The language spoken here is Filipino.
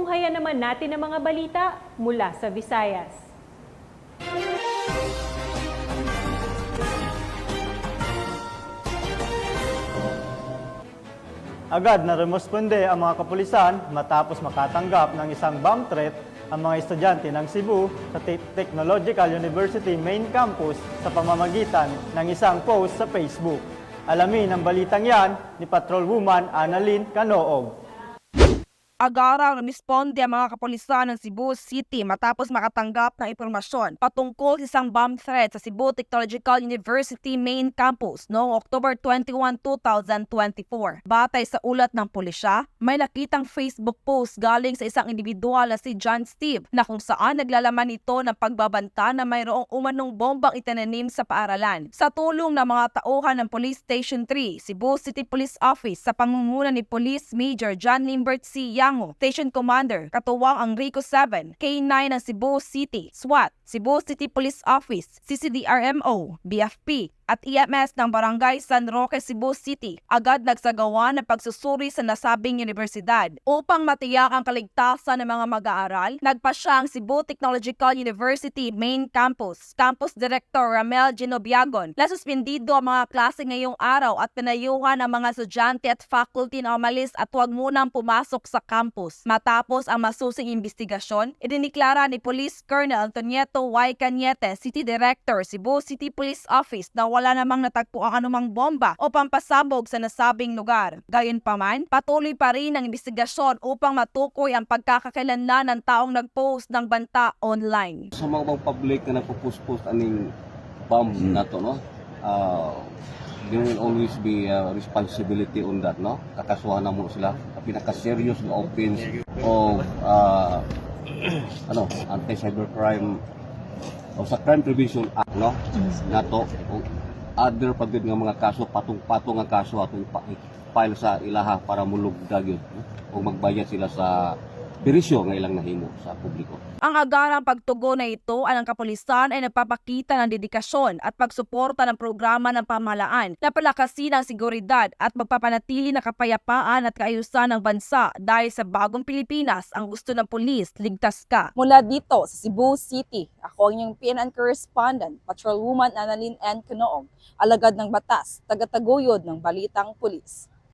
Tunghayan naman natin ang mga balita mula sa Visayas. Agad na remusponde ang mga kapulisan matapos makatanggap ng isang bomb threat ang mga estudyante ng Cebu sa Technological University Main Campus sa pamamagitan ng isang post sa Facebook. Alamin ang balitang yan ni Patrolwoman Annalyn Canoog. Agarang responde ang mga kapulisan ng Cebu City matapos makatanggap ng impormasyon patungkol sa isang bomb threat sa Cebu Technological University Main Campus noong October 21, 2024. Batay sa ulat ng pulisya, may nakitang Facebook post galing sa isang individual na si John Steve na kung saan naglalaman ito ng pagbabanta na mayroong umanong bombang itinanim sa paaralan. Sa tulong ng mga tauhan ng Police Station 3, Cebu City Police Office sa pangunguna ni Police Major John Limbert C. Station Commander, katuwang ang RICO 7, K9 ng Cebu City, SWAT, Cebu City Police Office, CCDRMO, BFP, at EMS ng Barangay San Roque, Cebu City, agad nagsagawa ng pagsusuri sa nasabing universidad. Upang matiyak ang kaligtasan ng mga mag-aaral, nagpasya ang Cebu Technological University Main Campus, Campus Director Ramel Genobiagon, na suspendido ang mga klase ngayong araw at pinayuhan ang mga estudyante at faculty na umalis at huwag munang pumasok sa campus. Matapos ang masusing investigasyon, idiniklara ni Police Colonel Antonieto Y. Cañete, City Director, Cebu City Police Office, na wala namang natagpo ang anumang bomba o pampasabog sa nasabing lugar. Gayunpaman, patuloy pa rin ang investigasyon upang matukoy ang pagkakakilanlan ng taong nag-post ng banta online. Sa mga public na nagpo-post aning bomb na to, no? There will always be responsibility on that, no? Kakasuhan na mo sila. Pinaka-serious na offense of anti-cybercrime o sa Crime Prevention Act, no? Nato other pagdud nga mga kaso patong-patong ang kaso atong file sa ilaha para mulugdag yun, no? O magbayad sila sa perisyo nga ilang nahimo sa publiko. Ang agarang pagtugon na ito ay ng kapulisan ay nagpapakita ng dedikasyon at pagsuporta ng programa ng pamahalaan na palakasin ang seguridad at magpapanatili ng kapayapaan at kaayusan ng bansa dahil sa bagong Pilipinas ang gusto ng pulis, ligtas ka. Mula dito sa Cebu City, ako ang inyong PNN correspondent, Patrolwoman Annalyn N. Canoog, alagad ng batas, tagataguyod ng Balitang Pulis.